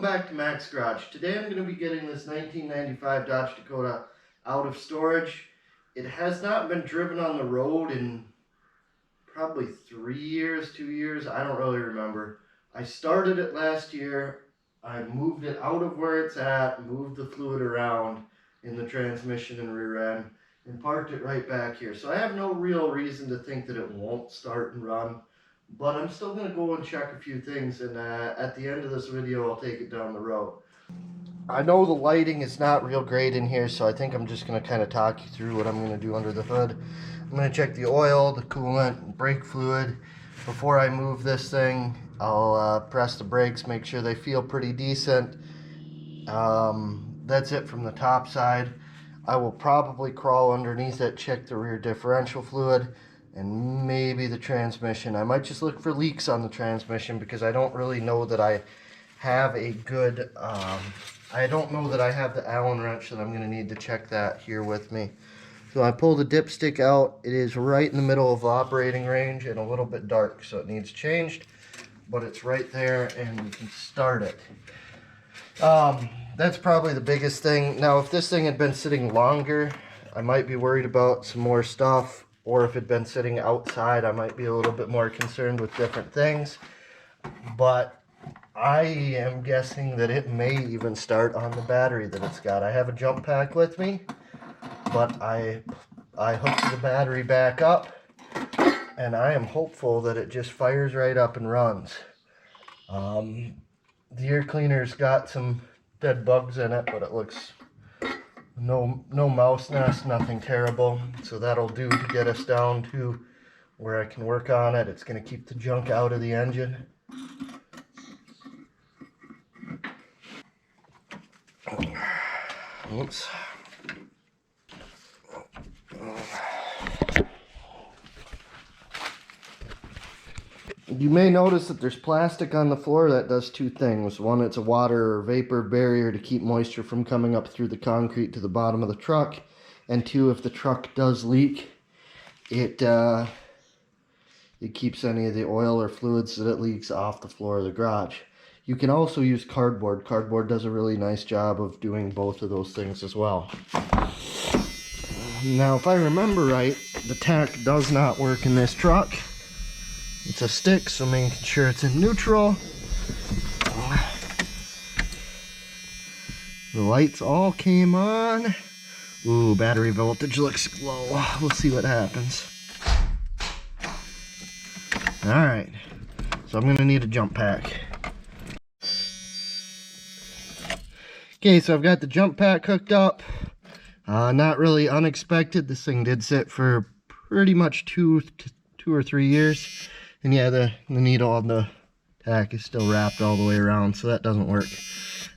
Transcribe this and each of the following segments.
back to Mac's Garage. Today I'm going to be getting this 1995 Dodge Dakota out of storage. It has not been driven on the road in probably 3 years, 2 years, I don't really remember. I started it last year. I moved it out of where it's at, moved the fluid around in the transmission and rear end, and parked it right back here. So I have no real reason to think that it won't start and run. But I'm still going to go and check a few things, and at the end of this video I'll take it down the road. I know the lighting is not real great in here, so I think I'm just going to kind of talk you through what I'm going to do under the hood. I'm going to check the oil, the coolant, brake fluid. Before I move this thing, I'll press the brakes, make sure they feel pretty decent. That's it from the top side. I will probably crawl underneath it, check the rear differential fluid, and maybe the transmission. I might just look for leaks on the transmission because I don't really know that I have a good, I don't know that I have the Allen wrench that I'm going to need to check that here with me. So I pull the dipstick out. It is right in the middle of operating range and a little bit dark, so it needs changed, but it's right there and we can start it. That's probably the biggest thing. Now, if this thing had been sitting longer, I might be worried about some more stuff. Or if it had been sitting outside, I might be a little bit more concerned with different things. But I am guessing that it may even start on the battery that it's got. I have a jump pack with me, but I hooked the battery back up, and I am hopeful that it just fires right up and runs. The air cleaner's got some dead bugs in it, but it looks... No mouse nest, nothing terrible. So that'll do to get us down to where I can work on it. It's going to keep the junk out of the engine. Oops. You may notice that there's plastic on the floor. That does two things. One, it's a water or vapor barrier to keep moisture from coming up through the concrete to the bottom of the truck. And two, if the truck does leak, it keeps any of the oil or fluids that it leaks off the floor of the garage. You can also use cardboard. Cardboard does a really nice job of doing both of those things as well. Now, if I remember right, the tack does not work in this truck. It's a stick, so making sure it's in neutral. The lights all came on. Ooh, battery voltage looks low. We'll see what happens. Alright, so I'm going to need a jump pack. Okay, so I've got the jump pack hooked up. Not really unexpected. This thing did sit for pretty much two or 3 years. And yeah, the needle on the tack is still wrapped all the way around, so that doesn't work.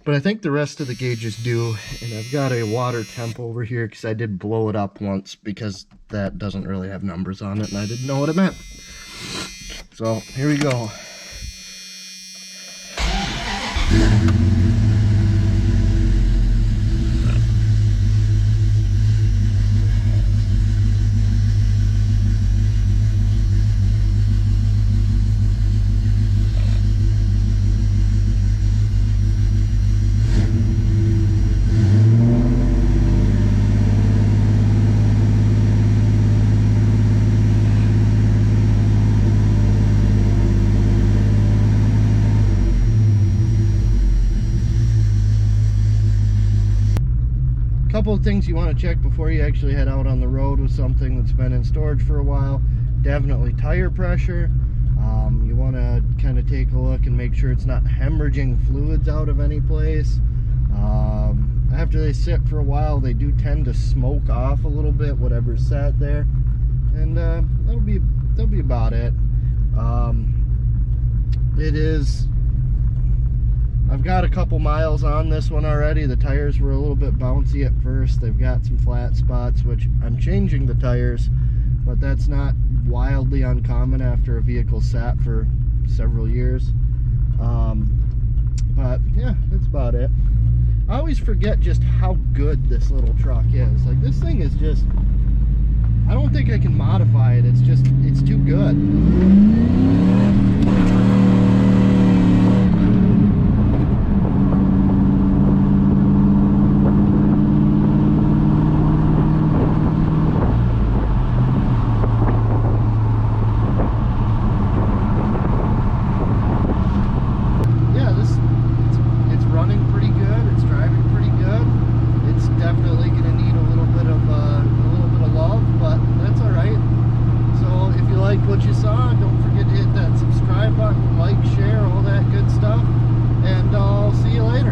But I think the rest of the gauges do, and I've got a water temp over here because I did blow it up once because that doesn't really have numbers on it, and I didn't know what it meant. So, here we go. Couple of things you want to check before you actually head out on the road with something that's been in storage for a while. Definitely tire pressure. You want to kind of take a look and make sure it's not hemorrhaging fluids out of any place. After they sit for a while, they do tend to smoke off a little bit, whatever's sat there, and that'll be about it. I've got a couple miles on this one already. The tires were a little bit bouncy at first. They've got some flat spots, which I'm changing the tires, but that's not wildly uncommon after a vehicle sat for several years. But yeah, that's about it. I always forget just how good this little truck is. Like, this thing is just, I don't think I can modify it. It's too good.